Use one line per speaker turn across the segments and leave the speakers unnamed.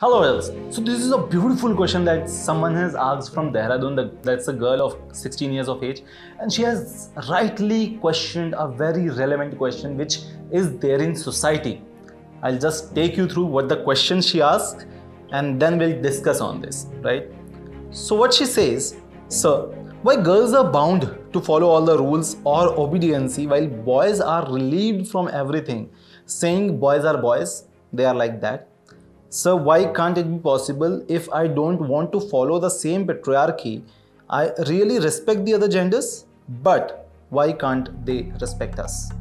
Hello, Els. So this is a beautiful question that someone has asked from Dehradun. That's a girl of 16 years of age, and she has rightly questioned a very relevant question which is there in society. I'll just take you through what the question she asked, and then we'll discuss on this. Right? So what she says, sir, why girls are bound to follow all the rules or obedience while boys are relieved from everything, saying boys are boys, they are like that. So why can't it be possible if I don't want to follow the same patriarchy? I really respect the other genders, but why can't they respect us?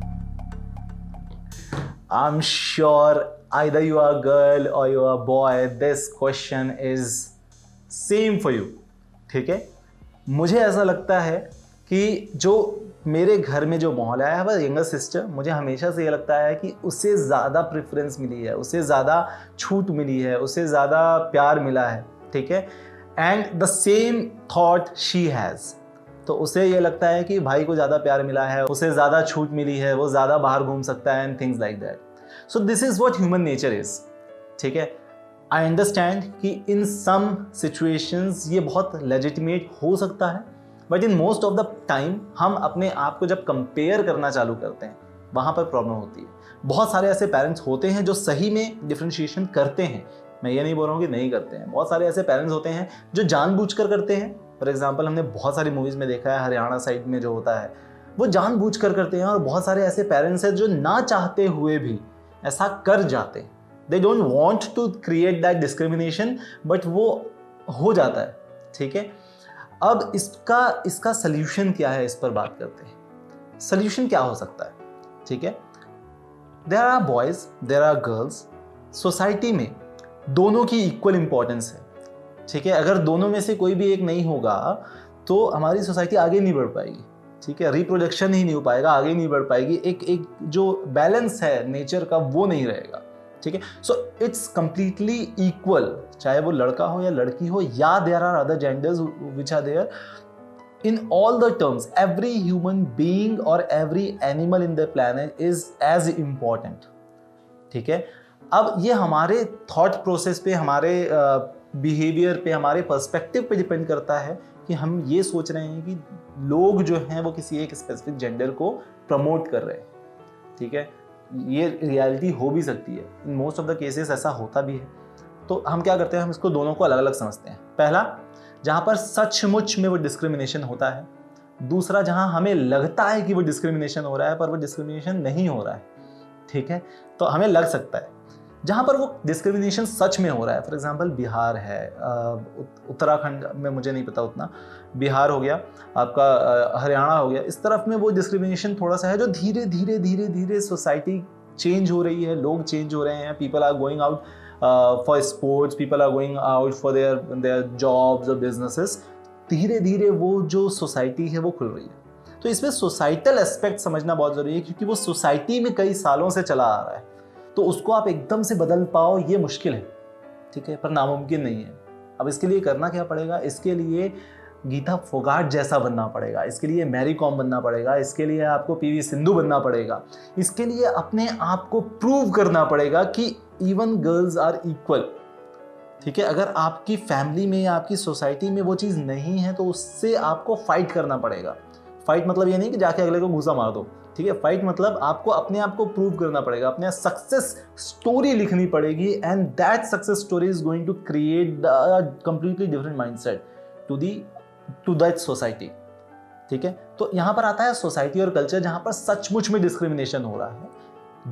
I'm sure either you are a girl or you are a boy, this question is same for you. ठीक है, मुझे ऐसा लगता है कि जो मेरे घर में जो माहौल है वह यंगर सिस्टर, मुझे हमेशा से ये लगता है कि उससे ज़्यादा प्रेफरेंस मिली है, उससे ज़्यादा छूट मिली है, उससे ज़्यादा प्यार मिला है. ठीक है, and the same thought she has. तो उसे ये लगता है कि भाई को ज़्यादा प्यार मिला है, उसे ज़्यादा छूट मिली है, वो ज़्यादा बाहर घूम सकता है and things like that. So this is what human nature is. ठीक है, आई अंडरस्टैंड कि इन सम सिचुएशंस ये बहुत लेजिटिमेट हो सकता है, but in most of the time हम अपने आप को जब कंपेयर करना चालू करते हैं वहाँ पर प्रॉब्लम होती है. बहुत सारे ऐसे पेरेंट्स होते हैं जो सही में डिफ्रेंशिएशन करते हैं, मैं ये नहीं बोल रहा हूँ कि नहीं करते हैं. बहुत सारे ऐसे पेरेंट्स होते हैं जो जानबूझकर करते हैं. फॉर एग्जाम्पल हमने बहुत सारी मूवीज़ में देखा है, हरियाणा साइड में जो होता है वो जानबूझकर करते हैं, और बहुत सारे ऐसे पेरेंट्स हैं जो ना चाहते हुए भी ऐसा कर जाते हैं. They don't want to create that discrimination, but वो हो जाता है. ठीक है, अब इसका सल्यूशन क्या है, इस पर बात करते हैं. सल्यूशन क्या हो सकता है? ठीक है, there are boys, there are girls. Society में दोनों की इक्वल इंपॉर्टेंस है. ठीक है, अगर दोनों में से कोई भी एक नहीं होगा तो हमारी सोसाइटी आगे नहीं बढ़ पाएगी. ठीक है, रिप्रोडक्शन ही नहीं हो पाएगा, आगे नहीं बढ़ पाएगी. एक जो बैलेंस है नेचर का वो नहीं रहेगा. ठीक है, सो इट्स कंप्लीटली इक्वल, चाहे वो लड़का हो या लड़की हो, या there are other genders which are there. In all the terms every human being or every animal in the planet is as important. ठीक है, अब ये हमारे थॉट प्रोसेस पे, हमारे बिहेवियर पे, हमारे पर्सपेक्टिव पे डिपेंड करता है कि हम ये सोच रहे हैं कि लोग जो हैं वो किसी एक स्पेसिफिक जेंडर को प्रमोट कर रहे हैं. ठीक है, ये रियलिटी हो भी सकती है, in most of the cases ऐसा होता भी है. तो हम क्या करते हैं, हम इसको दोनों को अलग अलग समझते हैं. पहला, जहाँ पर सचमुच में वो डिस्क्रिमिनेशन होता है. दूसरा, जहाँ हमें लगता है कि वो डिस्क्रिमिनेशन हो रहा है पर वो डिस्क्रिमिनेशन नहीं हो रहा है. ठीक है, तो हमें लग सकता है. जहाँ पर वो डिस्क्रिमिनेशन सच में हो रहा है, फॉर एग्जांपल बिहार है, उत्तराखंड में मुझे नहीं पता उतना, बिहार हो गया आपका, हरियाणा हो गया, इस तरफ में वो डिस्क्रिमिनेशन थोड़ा सा है जो धीरे धीरे धीरे धीरे सोसाइटी चेंज हो रही है, लोग चेंज हो रहे हैं. People are going out for sports, people are going out for their jobs और बिजनेसेस. धीरे धीरे वो जो सोसाइटी है वो खुल रही है. तो इसमें सोसाइटल एस्पेक्ट समझना बहुत ज़रूरी है, क्योंकि वो सोसाइटी में कई सालों से चला आ रहा है. तो उसको आप एकदम से बदल पाओ ये मुश्किल है. ठीक है, पर नामुमकिन नहीं है. अब इसके लिए करना क्या पड़ेगा? इसके लिए गीता फोगाट जैसा बनना पड़ेगा, इसके लिए मैरी कॉम बनना पड़ेगा, इसके लिए आपको पीवी सिंधु बनना पड़ेगा. इसके लिए अपने आप को प्रूव करना पड़ेगा कि इवन गर्ल्स आर इक्वल. ठीक है, अगर आपकी फैमिली में या आपकी सोसाइटी में वो चीज़ नहीं है तो उससे आपको फाइट करना पड़ेगा. फाइट मतलब ये नहीं कि जाके अगले को घूसा मार दो. ठीक है, फाइट मतलब आपको अपने आप को प्रूव करना पड़ेगा, अपने सक्सेस स्टोरी लिखनी पड़ेगी, and that success story is going to create the completely different mindset to that society. ठीक है, तो यहाँ पर आता है सोसाइटी और कल्चर, जहाँ पर सचमुच में डिस्क्रिमिनेशन हो रहा है.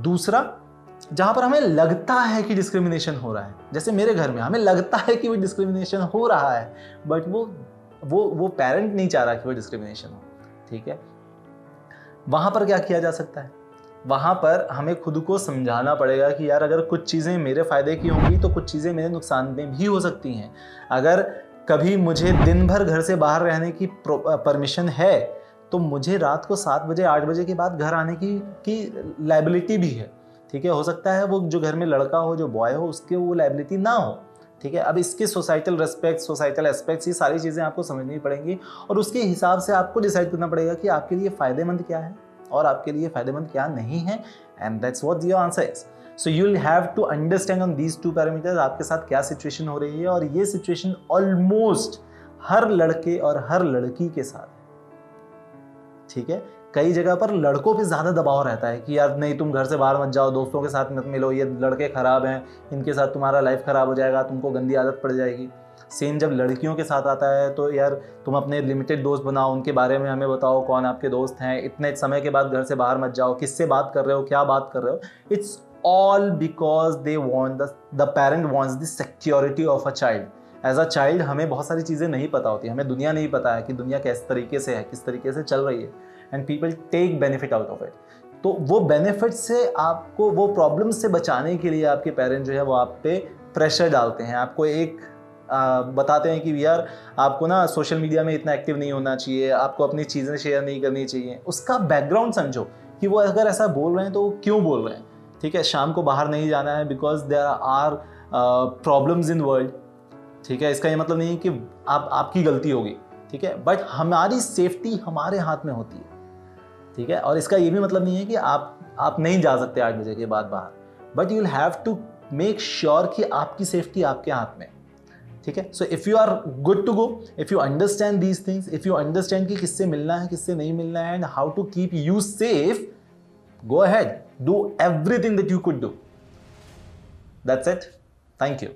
दूसरा, जहाँ पर हमें लगता है कि डिस्क्रिमिनेशन हो रहा है, जैसे मेरे घर में हमें लगता है कि वो डिस्क्रिमिनेशन हो रहा है, बट वो पेरेंट नहीं चाह रहा कि वो डिस्क्रिमिनेशन हो. ठीक है, वहाँ पर क्या किया जा सकता है? वहाँ पर हमें खुद को समझाना पड़ेगा कि यार अगर कुछ चीज़ें मेरे फ़ायदे की होंगी तो कुछ चीज़ें मेरे नुकसान में भी हो सकती हैं. अगर कभी मुझे दिन भर घर से बाहर रहने की परमिशन है तो मुझे रात को 7 बजे 8 बजे के बाद घर आने की लायबिलिटी भी है. ठीक है, हो सकता है वो जो घर में लड़का हो, जो बॉय हो, उसके वो लायबिलिटी ना हो. ठीक है, अब इसके सोसाइटल रेस्पेक्ट, सोसाइटल एस्पेक्ट्स, ये सारी चीज़ें आपको समझनी पड़ेंगी, और उसके हिसाब से आपको डिसाइड करना पड़ेगा कि आपके लिए फ़ायदेमंद क्या है और आपके लिए फायदेमंद क्या नहीं है, and that's what your answer is. So you will have to understand on these 2 parameters आपके साथ क्या सिचुएशन हो रही है, और ये सिचुएशन ऑलमोस्ट हर लड़के और हर लड़की के साथ है. ठीक है, कई जगह पर लड़कों पे ज़्यादा दबाव रहता है कि यार नहीं तुम घर से बाहर मत जाओ, दोस्तों के साथ मत मिलो, ये लड़के ख़राब हैं, इनके साथ तुम्हारा लाइफ ख़राब हो जाएगा, तुमको गंदी आदत पड़ जाएगी. सेम जब लड़कियों के साथ आता है तो यार तुम अपने लिमिटेड दोस्त बनाओ, उनके बारे में हमें बताओ कौन आपके दोस्त हैं, इतने समय के बाद घर से बाहर मत जाओ, किससे बात कर रहे हो, क्या बात कर रहे हो. It's all because they want the parent wants the security of a child. As a child हमें बहुत सारी चीज़ें नहीं पता होती, हमें दुनिया नहीं पता है कि दुनिया किस तरीके से है, किस तरीके से चल रही है, and people take benefit out of it. तो वो बेनिफिट से आपको, वो प्रॉब्लम से बचाने के लिए आपके पेरेंट जो है वो आप पे प्रेशर डालते हैं, आपको एक बताते हैं कि यार आपको ना सोशल मीडिया में इतना एक्टिव नहीं होना चाहिए, आपको अपनी चीज़ें शेयर नहीं करनी चाहिए. उसका बैकग्राउंड समझो कि वो अगर ऐसा बोल रहे हैं तो वो क्यों बोल रहे हैं. ठीक है, शाम को बाहर नहीं जाना है because there are problems in world. ठीक है, इसका ये मतलब नहीं है कि आपकी गलती होगी. ठीक है, बट हमारी सेफ्टी हमारे हाथ में होती है. ठीक है, और इसका ये भी मतलब नहीं है कि आप नहीं जा सकते 8 बजे के बाद बाहर, but you will have to make sure कि आपकी सेफ्टी आपके हाथ में. ठीक है, so if you are good to go, if you understand these things, if you understand कि किससे मिलना है, किससे नहीं मिलना है, and how to keep you safe, go ahead, do everything that you could do. That's it. Thank you.